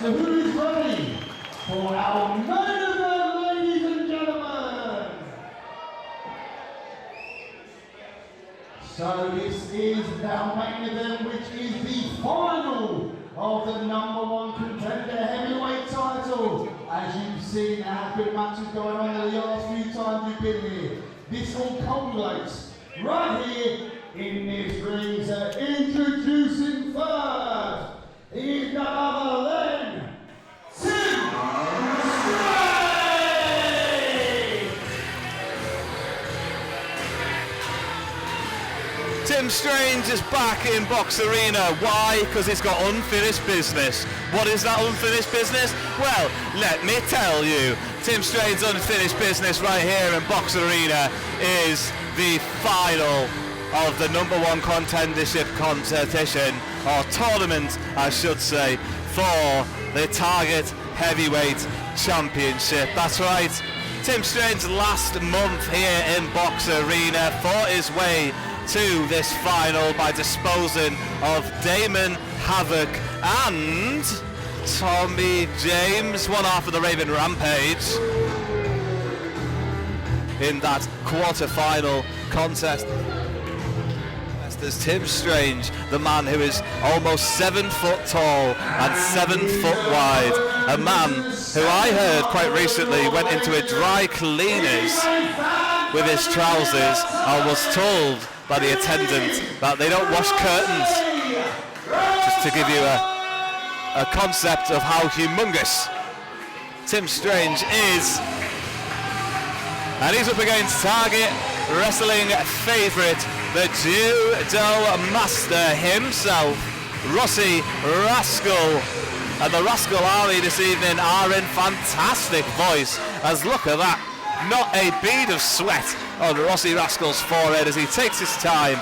So who is ready for our main event, ladies and gentlemen? So this is our main event, which is the final of the #1 Contender heavyweight title. As you've seen, there have been matches going on the last few times you've been here. This all culminates right here in this ring. So introducing first, he is none other than Tim Tim Strange is back in Box Arena. Why? Because he's got unfinished business. What is that unfinished business? Well, let me tell you. Tim Strange's unfinished business right here in Box Arena is the final of the #1 contendership competition, or tournament I should say, for the Target Heavyweight Championship. That's right. Tim Strange last month here in Box Arena fought his way to this final by disposing of Damon Havoc and Tommy James, one half of the Raven Rampage, in that quarter-final contest. There's Tim Strange, the man who is almost 7 foot tall and 7 foot wide, a man who I heard quite recently went into a dry cleaners with his trousers and was told by the attendant that they don't wash curtains. Just to give you a concept of how humongous Tim Strange is. And he's up against Target Wrestling favourite, the judo master himself, Rossy Rascal. And the Rascal Army this evening are in fantastic voice, as look at that, not a bead of sweat on Rossy Rascal's forehead as he takes his time,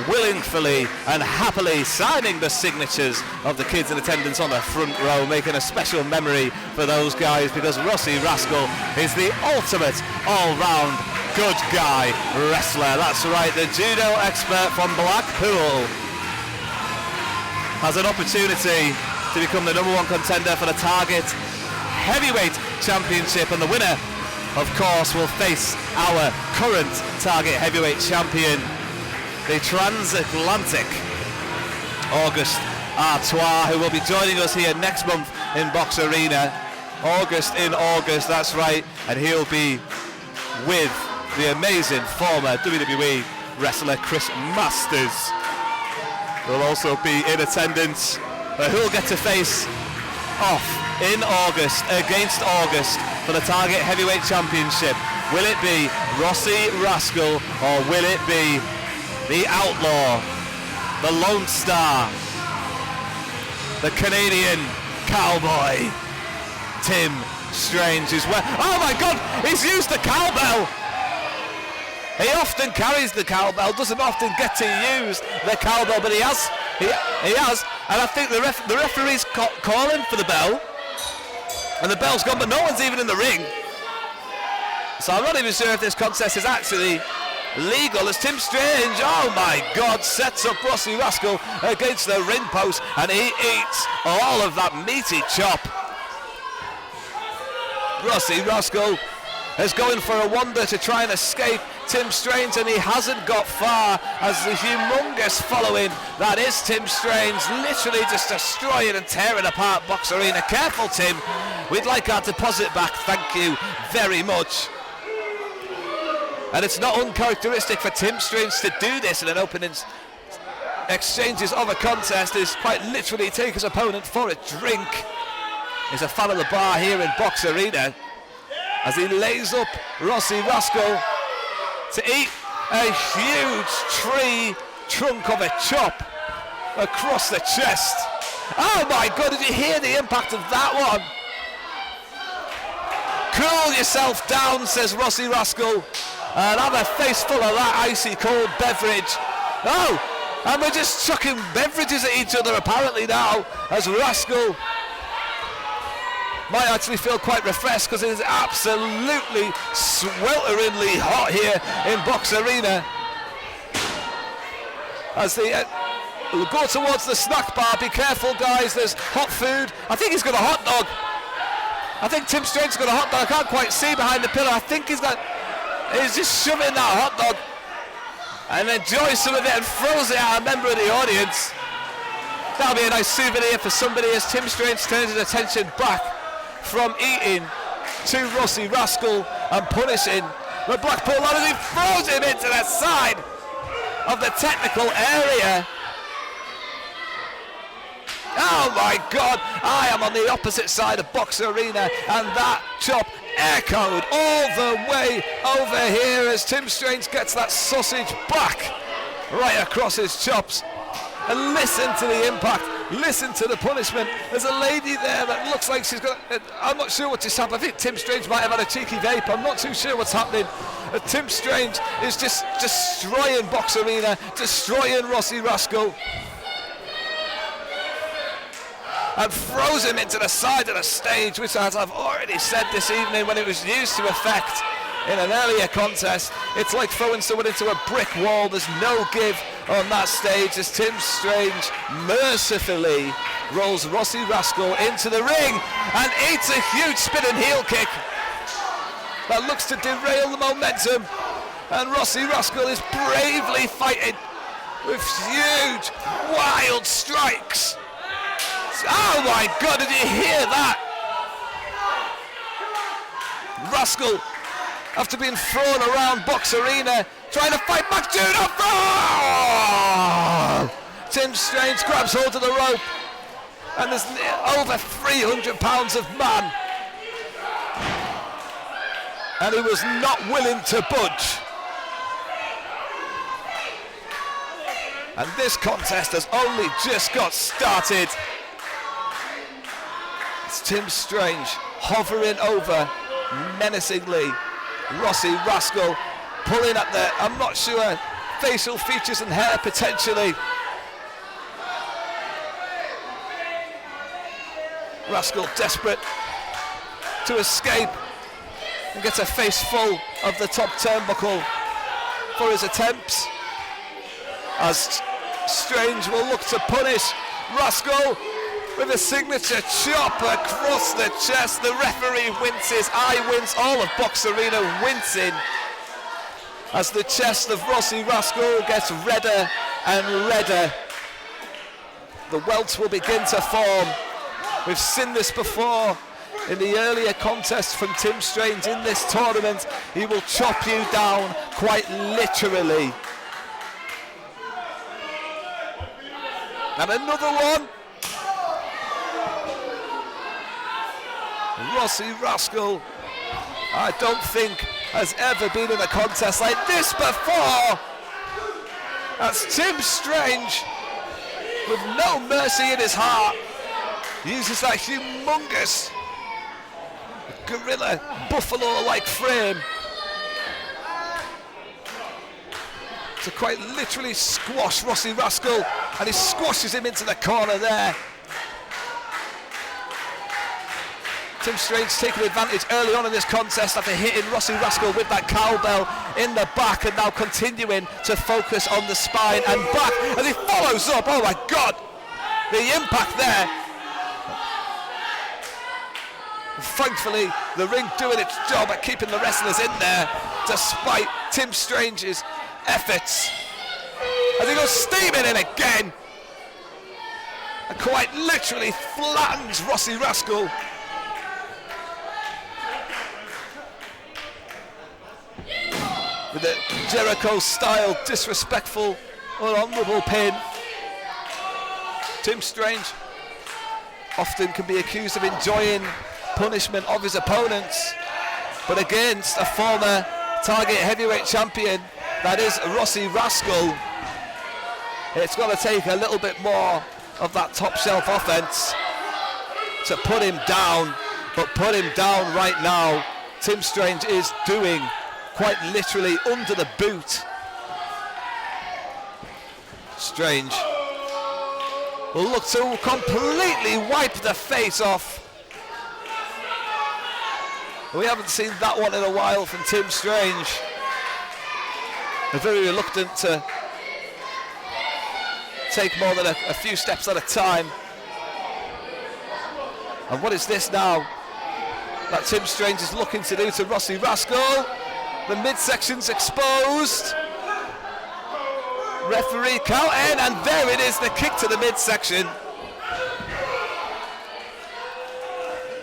willingly and happily signing the signatures of the kids in attendance on the front row, making a special memory for those guys, because Rossy Rascal is the ultimate all-round good guy wrestler. That's right, the judo expert from Blackpool has an opportunity to become the #1 contender for the Target Heavyweight Championship, and the winner, of course, will face our current Target Heavyweight Champion, the transatlantic August Artois, who will be joining us here next month in Box Arena. August in August, that's right, and he'll be with the amazing former WWE wrestler Chris Masters. Will also be in attendance, who'll get to face off in August against August for the Target Heavyweight Championship. Will it be Rossy Rascal, or will it be the Outlaw, the Lone Star, the Canadian Cowboy, Tim Strange? Oh my God, he's used the cowbell! He often carries the cowbell, doesn't often get to use the cowbell, but he has, and I think the referee's calling for the bell, and the bell's gone, but no one's even in the ring. So I'm not even sure if this contest is actually legal, as Tim Strange, oh my God, sets up Rossy Rascal against the ring post, and he eats all of that meaty chop. Rossy Rascal is going for a wonder to try and escape Tim Strange, and he hasn't got far, as the humongous following that is Tim Strange literally just destroying and tearing apart Box Arena. Careful, Tim, we'd like our deposit back, thank you very much. And it's not uncharacteristic for Tim Strange to do this in an opening exchanges of a contest, is quite literally take his opponent for a drink. He's a fan of the bar here in Box Arena, as he lays up Rossy Rascal to eat a huge tree trunk of a chop across the chest. Oh my God, did you hear the impact of that one? Cool yourself down, says Rossy Rascal, and have a face full of that icy cold beverage. Oh, and we're just chucking beverages at each other apparently now, as Rascal might actually feel quite refreshed, because it is absolutely swelteringly hot here in Box Arena, as the go towards the snack bar. Be careful, guys. There's hot food. I think he's got a hot dog. I think Tim Strange's got a hot dog. I can't quite see behind the pillar. I think he's just shoving that hot dog and enjoys some of it and throws it at a member of the audience. That'll be a nice souvenir for somebody as Tim Strange turns his attention back from eating to Rossy Rascal and punishing the Blackpool lad as he throws him into the side of the technical area. Oh my God, I am on the opposite side of Box Arena, and that chop echoed all the way over here as Tim Strange gets that sausage back right across his chops. And listen to the impact, listen to the punishment. There's a lady there that looks like she's got, I'm not sure what just happened. I think Tim Strange might have had a cheeky vape. I'm not too sure what's happening. Tim Strange is just destroying Box Arena, destroying Rossy Rascal, and throws him into the side of the stage, which, as I've already said this evening when it was used to effect in an earlier contest, it's like throwing someone into a brick wall. There's no give on that stage as Tim Strange mercifully rolls Rossy Rascal into the ring and eats a huge spinning heel kick that looks to derail the momentum, and Rossy Rascal is bravely fighting with huge wild strikes. Oh my God, did you hear that? Rascal, after being thrown around Box Arena, trying to fight back to the floor. Tim Strange grabs hold of the rope, and there's over 300 pounds of man, and he was not willing to budge. And this contest has only just got started. It's Tim Strange hovering over menacingly Rossy Rascal, pulling at the, I'm not sure, facial features and hair potentially. Rascal desperate to escape and gets a face full of the top turnbuckle for his attempts, as Strange will look to punish Rascal with a signature chop across the chest. The referee winces, I wince, all of Box Arena wincing as the chest of Rossy Rascal gets redder and redder. The welts will begin to form. We've seen this before in the earlier contest from Tim Strange in this tournament. He will chop you down quite literally. And another one. Rossy Rascal, I don't think has ever been in a contest like this before. That's Tim Strange, with no mercy in his heart, uses that humongous gorilla buffalo-like frame to quite literally squash Rossy Rascal, and he squashes him into the corner there. Tim Strange taking advantage early on in this contest after hitting Rossy Rascal with that cowbell in the back, and now continuing to focus on the spine and back as he follows up. Oh my God, the impact there. Thankfully, the ring doing its job at keeping the wrestlers in there despite Tim Strange's efforts. As he goes steaming in again and quite literally flattens Rossy Rascal. With a Jericho-style, disrespectful, unhonourable pin. Tim Strange often can be accused of enjoying punishment of his opponents, but against a former Target Heavyweight Champion, that is Rossy Rascal, it's got to take a little bit more of that top shelf offense to put him down, but put him down right now. Tim Strange is doing quite literally under the boot. Strange will look to completely wipe the face off. We haven't seen that one in a while from Tim Strange. They're very reluctant to take more than a few steps at a time. And what is this now that Tim Strange is looking to do to Rossy Rascal? The midsection's exposed. Referee counting, and there it is, the kick to the midsection.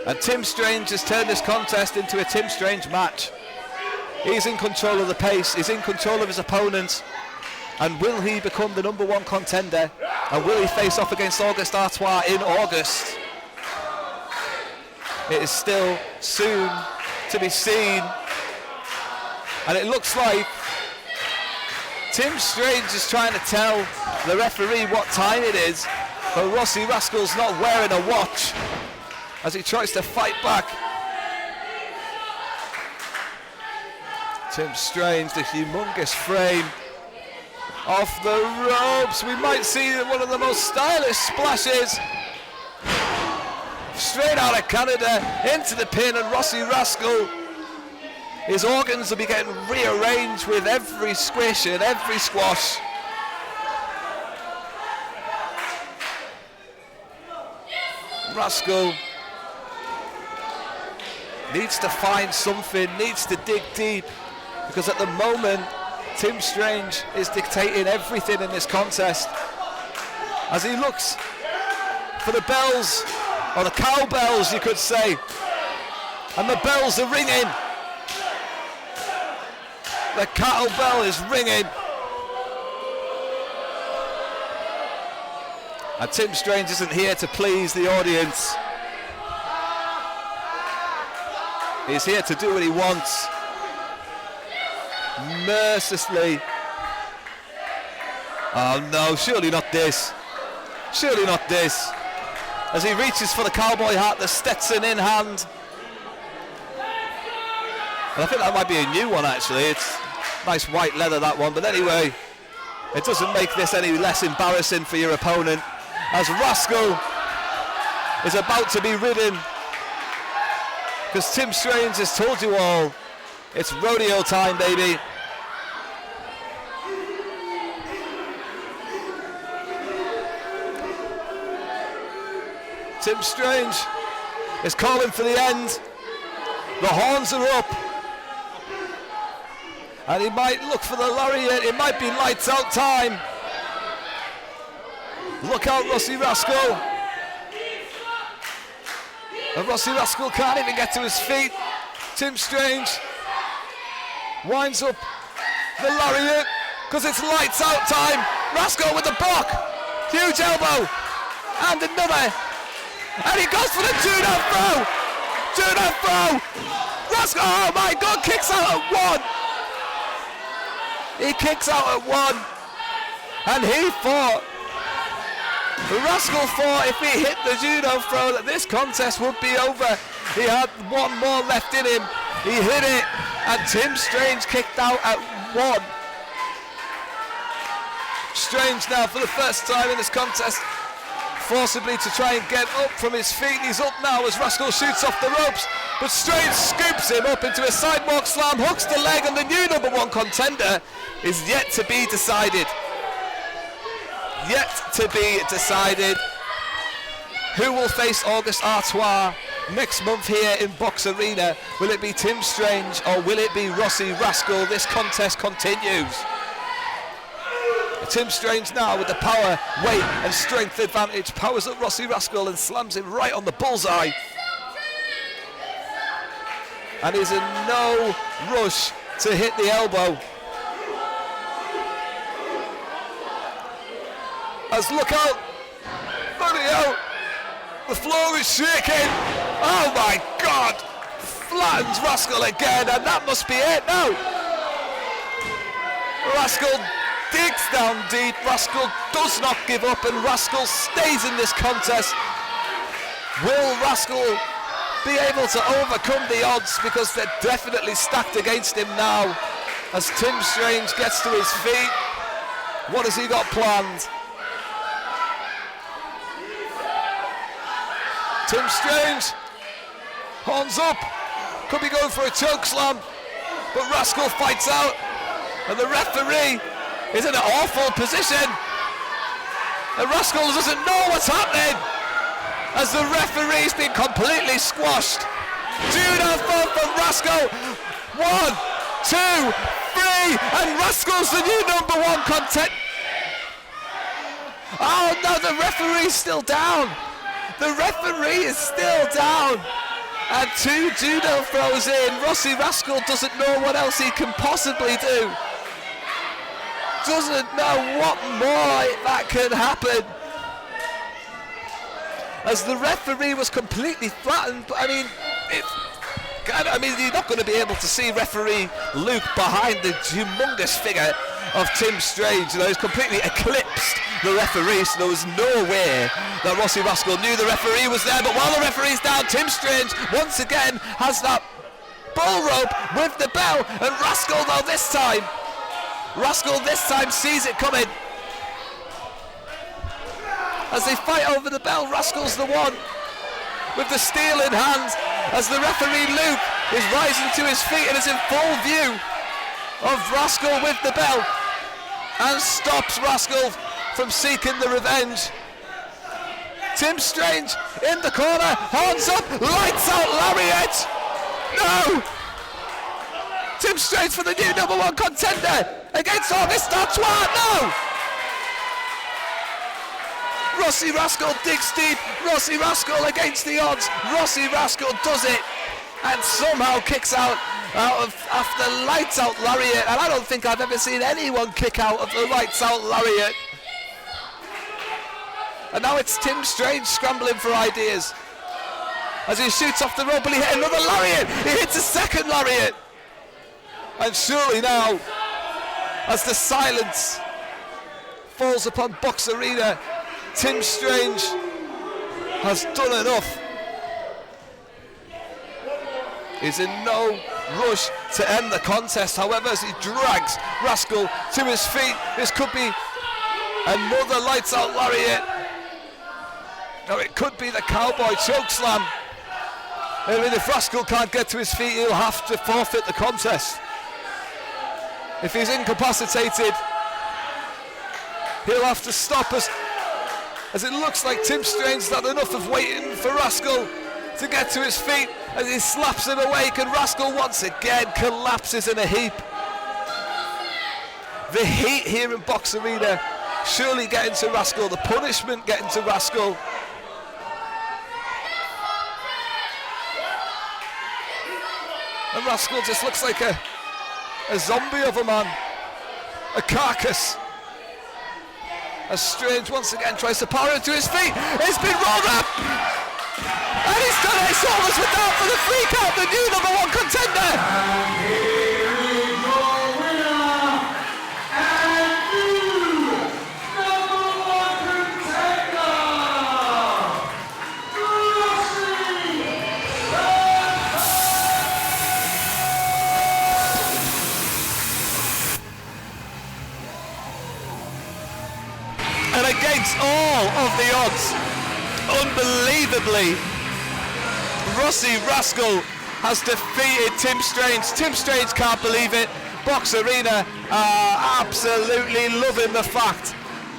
And Tim Strange has turned this contest into a Tim Strange match. He's in control of the pace, he's in control of his opponent. And will he become the #1 contender? And will he face off against Auguste Artois in August? It is still soon to be seen. And it looks like Tim Strange is trying to tell the referee what time it is, but Rossy Rascal's not wearing a watch as he tries to fight back. Tim Strange, the humongous frame, off the ropes. We might see one of the most stylish splashes. Straight out of Canada, into the pin, and Rossy Rascal, his organs will be getting rearranged with every squish and every squash. Rascal needs to find something, needs to dig deep, because at the moment Tim Strange is dictating everything in this contest as he looks for the bells, or the cowbells you could say, and the bells are ringing. The cowbell is ringing, and Tim Strange isn't here to please the audience. He's here to do what he wants, mercilessly. Oh no, surely not this. Surely not this. As he reaches for the cowboy hat, the Stetson in hand. And I think that might be a new one actually. It's nice white leather, that one. But anyway, it doesn't make this any less embarrassing for your opponent, as Rascal is about to be ridden. Because Tim Strange has told you all, it's rodeo time, baby. Tim Strange is calling for the end. The horns are up. And he might look for the lariat. It might be lights out time. Look out, Rossy Rascal. And Rossy Rascal can't even get to his feet. Tim Strange winds up the lariat because it's lights out time. Rascal with the block. Huge elbow. And another. And he goes for the judo throw. Judo throw. Rascal, oh my God, kicks out at one. He kicks out at one. And he thought, Rascal thought if he hit the judo throw that this contest would be over. He had one more left in him. He hit it, and Tim Strange kicked out at one. Strange now for the first time in this contest, forcibly to try and get up from his feet. He's up now as Rascal shoots off the ropes, but Strange scoops him up into a sidewalk slam, hooks the leg, and the new #1 contender is yet to be decided. Yet to be decided. Who will face Auguste Artois next month here in Box Arena? Will it be Tim Strange or will it be Rossy Rascal? This contest continues. Tim Strange now with the power, weight and strength advantage powers up Rossy Rascal and slams him right on the bullseye. And he's in no rush to hit the elbow. As look out, the floor is shaking. Oh my God, flattens Rascal again, and that must be it now. Rascal digs down deep, Rascal does not give up, and Rascal stays in this contest. Will Rascal be able to overcome the odds, because they're definitely stacked against him now, as Tim Strange gets to his feet? What has he got planned? Tim Strange, horns up, could be going for a choke slam, but Rascal fights out, and the referee is in an awful position. And Rascal doesn't know what's happening as the referee's been completely squashed. Judo fall from Rascal. 1, 2, 3, and Rascal's the new #1 contender. Oh no, the referee's still down. The referee is still down. And 2 judo throws in. Rossy Rascal doesn't know what else he can possibly do. Doesn't know what more that can happen. As the referee was completely flattened, but I mean, you're not going to be able to see referee Luke behind the humongous figure of Tim Strange. You know, he's completely eclipsed the referee, so there was no way that Rossy Rascal knew the referee was there. But while the referee's down, Tim Strange once again has that bull rope with the bell, and Rascal this time sees it coming. As they fight over the bell, Rascal's the one with the steel in hand, as the referee Luke is rising to his feet and is in full view of Rascal with the bell and stops Rascal from seeking the revenge. Tim Strange in the corner, horns up, lights out lariat. No! Tim Strange for the new #1 contender against August Artois. No! Rossy Rascal digs deep. Rossy Rascal against the odds. Rossy Rascal does it and somehow kicks out of after lights out lariat. And I don't think I've ever seen anyone kick out of the lights out lariat. And now it's Tim Strange scrambling for ideas as he shoots off the rope, and he hit another lariat. He hits a second lariat. And surely now, as the silence falls upon Box Arena, Tim Strange has done enough. He's in no rush to end the contest. However, as he drags Rascal to his feet, this could be another lights out lariat. No, it could be the cowboy chokeslam. I mean, if Rascal can't get to his feet, he'll have to forfeit the contest. If he's incapacitated, he'll have to stop us. As it looks like Tim Strange's had enough of waiting for Rascal to get to his feet, as he slaps him awake, and Rascal once again collapses in a heap. The heat here in Box Arena surely getting to Rascal, the punishment getting to Rascal. And Rascal just looks like a zombie of a man, a carcass. As Strange once again tries to power him to his feet. It's been rolled up! And he's done it! His shoulders were down for the free count, the new #1 contender! And here is your winner, and new #1 contender, Rossy And against all of the odds, unbelievably, Rossy Rascal has defeated Tim Strange. Tim Strange can't believe it. Box Arena are absolutely loving the fact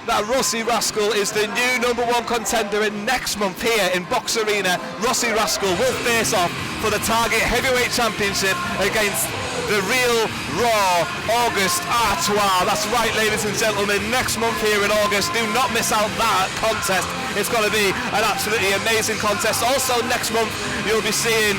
that Rossy Rascal is the new #1 contender, and next month here in Box Arena, Rossy Rascal will face off for the Target Heavyweight Championship against the real, raw August Artois. That's right, ladies and gentlemen, next month here in August. Do not miss out that contest. It's going to be an absolutely amazing contest. Also next month, you'll be seeing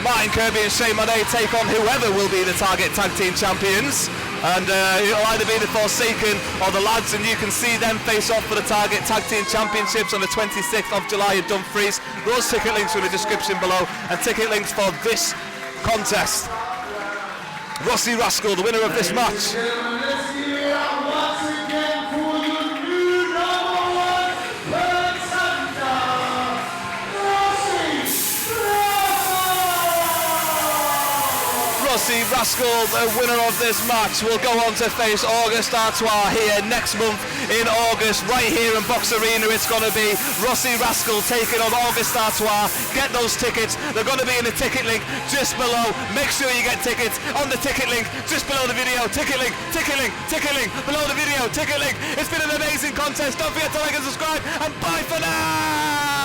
Martin Kirby and Shane Monet take on whoever will be the Target Tag Team Champions. And it'll either be the Forsaken or the Lads, and you can see them face off for the Target Tag Team Championships on the 26th of July in Dumfries. Those ticket links are in the description below, and ticket links for this contest. Rossy Rascal, the winner of this match. Let's hear it once again for your new #1 contender, Rossy Rascal! Rossy. Rascal, the winner of this match, will go on to face Auguste Artois here next month in August, right here in Box Arena. It's going to be Rossy Rascal taking on Auguste Artois. Get those tickets. They're going to be in the ticket link just below. Make sure you get tickets on the ticket link just below the video. Ticket link, ticket link, ticket link below the video. Ticket link. It's been an amazing contest. Don't forget to like and subscribe, and bye for now.